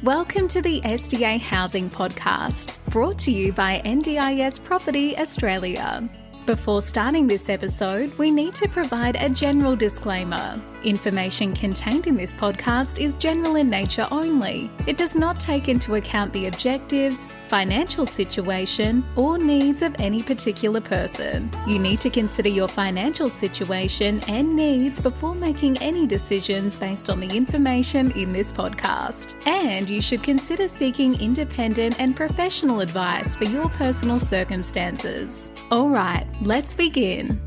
Welcome to the SDA Housing Podcast, brought to you by NDIS Property Australia. Before starting this episode, we need to provide a general disclaimer. Information contained in this podcast is general in nature only. It does not take into account the objectives, financial situation, or needs of any particular person. You need to consider your financial situation and needs before making any decisions based on the information in this podcast. And you should consider seeking independent and professional advice for your personal circumstances. All right, let's begin.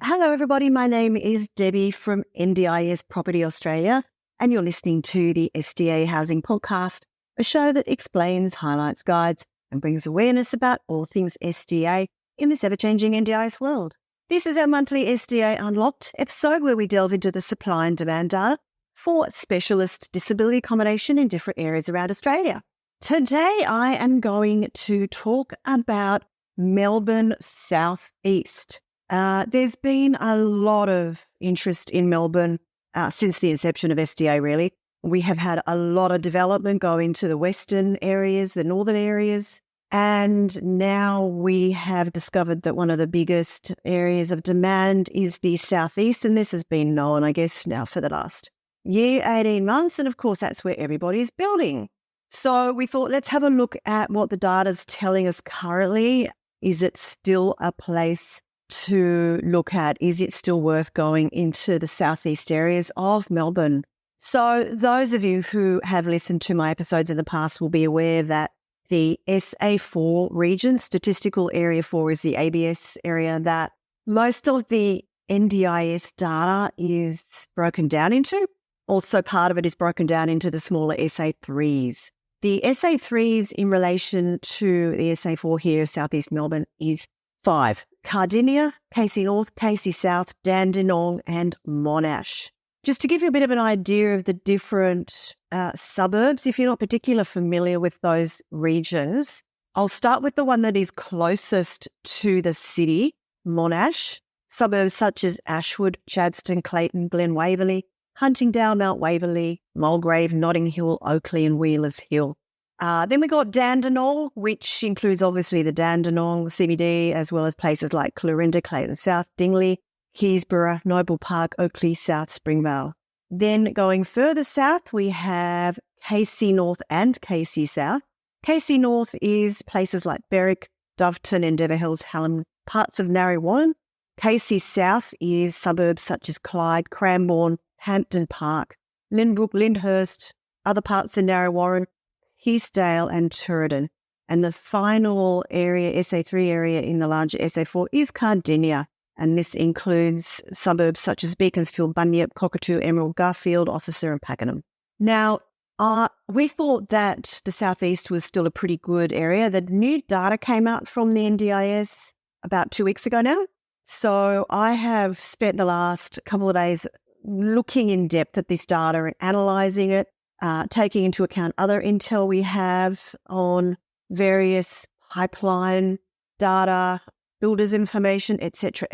Hello everybody, my name is Debbie from NDIS Property Australia, and you're listening to the SDA Housing Podcast, a show that explains, highlights, guides and brings awareness about all things SDA in this ever-changing NDIS world. This is our monthly SDA Unlocked episode where we delve into the supply and demand data for specialist disability accommodation in different areas around Australia. Today I am going to talk about Melbourne South-East. There's been a lot of interest in Melbourne since the inception of SDA, really. We have had a lot of development go into the western areas, the northern areas, and now we have discovered that one of the biggest areas of demand is the southeast, and this has been known, I guess, now for the last year, 18 months, and of course that's where everybody's building. So we thought, let's have a look at what the data's telling us currently. Is it still a place to look at? Is it still worth going into the southeast areas of Melbourne? So those of you who have listened to my episodes in the past will be aware that the SA4 region, statistical area 4, is the ABS area that most of the NDIS data is broken down into. Also, part of it is broken down into the smaller SA3s. The SA3s in relation to the SA4 here, Southeast Melbourne, is 5. Cardinia, Casey North, Casey South, Dandenong and Monash. Just to give you a bit of an idea of the different suburbs, if you're not particularly familiar with those regions, I'll start with the one that is closest to the city, Monash. Suburbs such as Ashwood, Chadstone, Clayton, Glen Waverley, Huntingdale, Mount Waverley, Mulgrave, Notting Hill, Oakley and Wheelers Hill. Then we got Dandenong, which includes obviously the Dandenong CBD, as well as places like Clarinda, Clayton South, Dingley, Keysborough, Noble Park, Oakley South, Springvale. Then going further south, we have Casey North and Casey South. Casey North is places like Berwick, Doveton, Endeavour Hills, Hallam, parts of Narre Casey South is suburbs such as Clyde, Cranbourne, Hampton Park, Lynbrook, Lyndhurst, other parts of Narre Heathsdale and Turadon. And the final area, SA3 area in the larger SA4, is Cardinia. And this includes suburbs such as Beaconsfield, Bunyip, Cockatoo, Emerald, Garfield, Officer and Pakenham. Now, we thought that the southeast was still a pretty good area. The new data came out from the NDIS about 2 weeks ago now. So I have spent the last couple of days looking in depth at this data and analysing it, taking into account other intel we have on various pipeline data, builders information, etc.,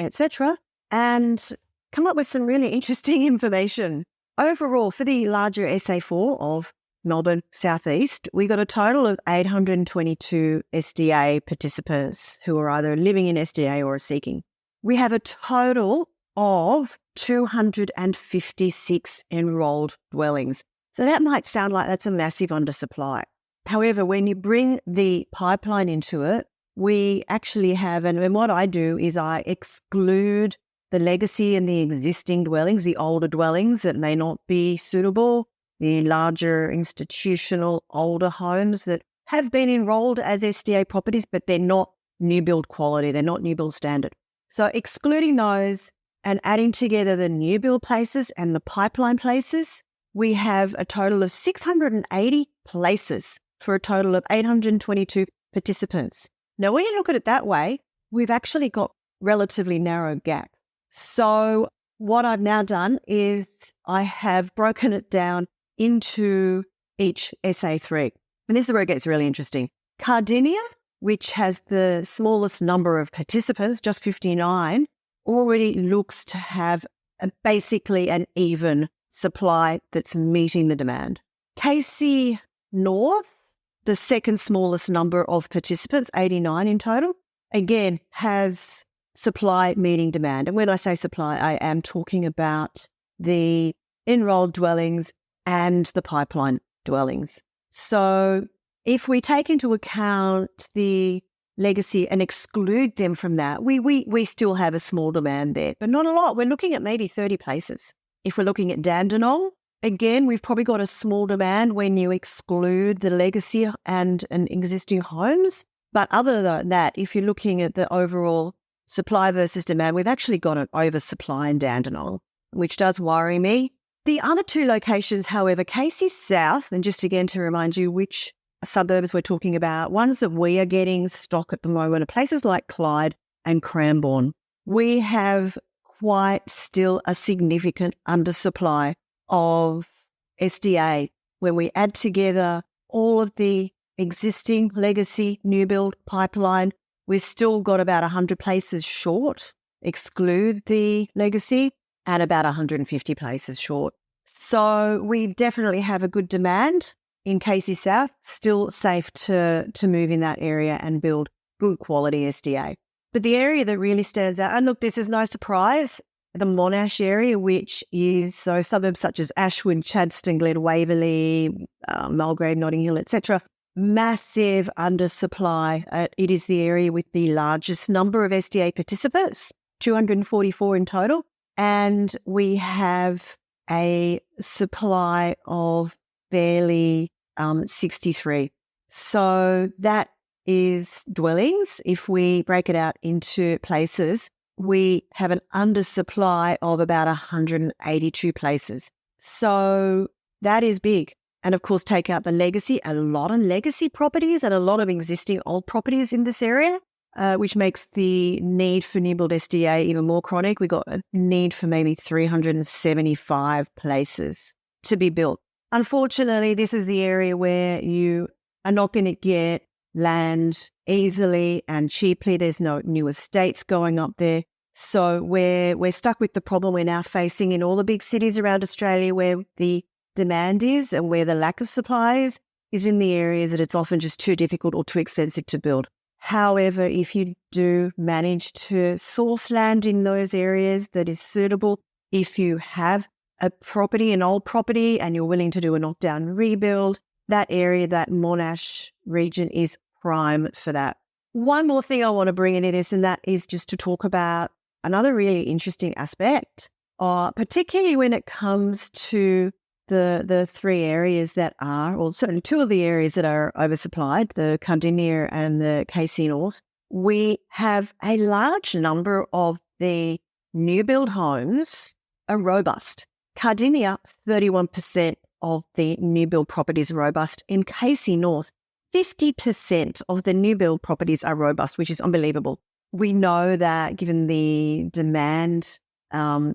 and come up with some really interesting information. Overall, for the larger SA4 of Melbourne Southeast, we got a total of 822 SDA participants who are either living in SDA or are seeking. We have a total of 256 enrolled dwellings. So that might sound like that's a massive undersupply. However, when you bring the pipeline into it, we actually have, and what I do is I exclude the legacy and the existing dwellings, the older dwellings that may not be suitable, the larger institutional older homes that have been enrolled as SDA properties, but they're not new build quality, they're not new build standard. So excluding those and adding together the new build places and the pipeline places, we have a total of 680 places for a total of 822 participants. Now, when you look at it that way, we've actually got relatively narrow gap. So what I've now done is I have broken it down into each SA3. And this is where it gets really interesting. Cardinia, which has the smallest number of participants, just 59, already looks to have basically an even supply that's meeting the demand. KC North, the second smallest number of participants, 89 in total, again, has supply meeting demand. And when I say supply, I am talking about the enrolled dwellings and the pipeline dwellings. So if we take into account the legacy and exclude them from that, we still have a small demand there, but not a lot. We're looking at maybe 30 places. If we're looking at Dandenong, again, we've probably got a small demand when you exclude the legacy and existing homes. But other than that, if you're looking at the overall supply versus demand, we've actually got an oversupply in Dandenong, which does worry me. The other two locations, however, KC South, and just again to remind you which suburbs we're talking about, ones that we are getting stock at the moment are places like Clyde and Cranbourne. We have quite still a significant undersupply of SDA. When we add together all of the existing legacy new build pipeline, we've still got about 100 places short, exclude the legacy, and about 150 places short. So we definitely have a good demand in KC South, still safe to move in that area and build good quality SDA. But the area that really stands out, and look, this is no surprise, the Monash area, which is those suburbs such as Ashwood, Chadstone, Glen Waverley, Mulgrave, Notting Hill, etc., massive undersupply. It is the area with the largest number of SDA participants, 244 in total, and we have a supply of barely 63. So that is dwellings. If we break it out into places, we have an undersupply of about 182 places. So that is big. And of course, take out the legacy, a lot of legacy properties and a lot of existing old properties in this area, which makes the need for new build SDA even more chronic. We got a need for maybe 375 places to be built. Unfortunately, this is the area where you are not going to get land easily and cheaply. There's no new estates going up there. So we're stuck with the problem we're now facing in all the big cities around Australia, where the demand is and where the lack of supply is in the areas that it's often just too difficult or too expensive to build. However, if you do manage to source land in those areas that is suitable, if you have a property, an old property, and you're willing to do a knockdown rebuild, that area, that Monash region is prime for that. One more thing I want to bring into this, and that is just to talk about another really interesting aspect, particularly when it comes to the three areas that are, or certainly two of the areas that are oversupplied, the Cardinia and the KC North. We have a large number of the new build homes are robust. Cardinia, 31% of the new build properties are robust. In KC North, 50% of the new build properties are robust, which is unbelievable. We know that given the demand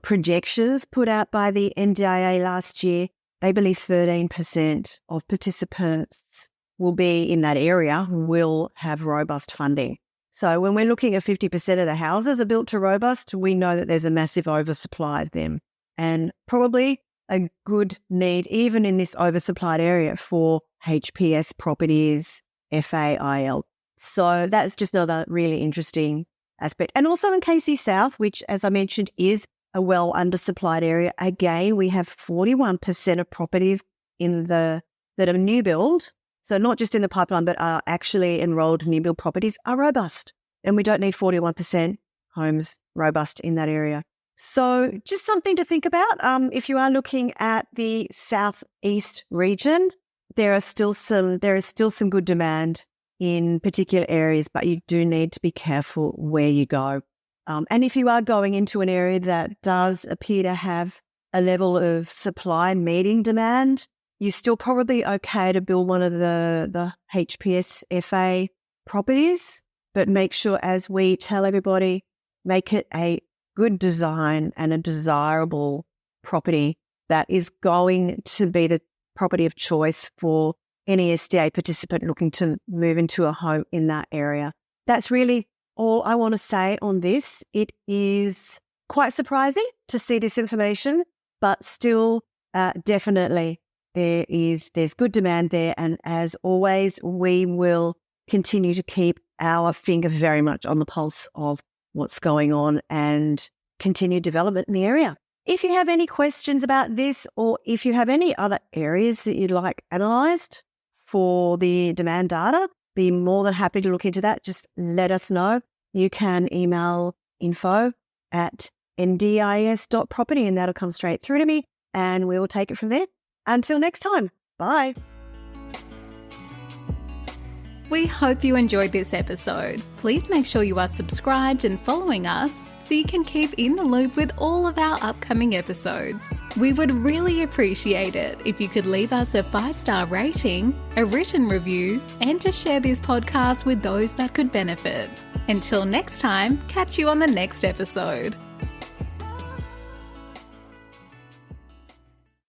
projections put out by the NDIA last year, they believe 13% of participants will be in that area will have robust funding. So when we're looking at 50% of the houses are built to robust, we know that there's a massive oversupply of them, and probably a good need, even in this oversupplied area, for HPS properties, FAIL. So that's just another really interesting aspect. And also in KC South, which, as I mentioned, is a well undersupplied area. Again, we have 41% of properties that are new build, so not just in the pipeline, but are actually enrolled new build properties, are robust. And we don't need 41% homes robust in that area. So just something to think about. If you are looking at the southeast region, there is still some good demand in particular areas, but you do need to be careful where you go. And if you are going into an area that does appear to have a level of supply meeting demand, you're still probably okay to build one of the HPS FA properties, but make sure, as we tell everybody, make it a good design and a desirable property that is going to be the property of choice for any SDA participant looking to move into a home in that area. That's really all I want to say on this. It is quite surprising to see this information, but still definitely there's good demand there. And as always, we will continue to keep our finger very much on the pulse of what's going on and continue development in the area. If you have any questions about this, or if you have any other areas that you'd like analysed for the demand data, be more than happy to look into that. Just let us know. You can email info@ndis.property and that'll come straight through to me and we will take it from there. Until next time, bye. We hope you enjoyed this episode. Please make sure you are subscribed and following us so you can keep in the loop with all of our upcoming episodes. We would really appreciate it if you could leave us a 5-star rating, a written review, and to share this podcast with those that could benefit. Until next time, catch you on the next episode.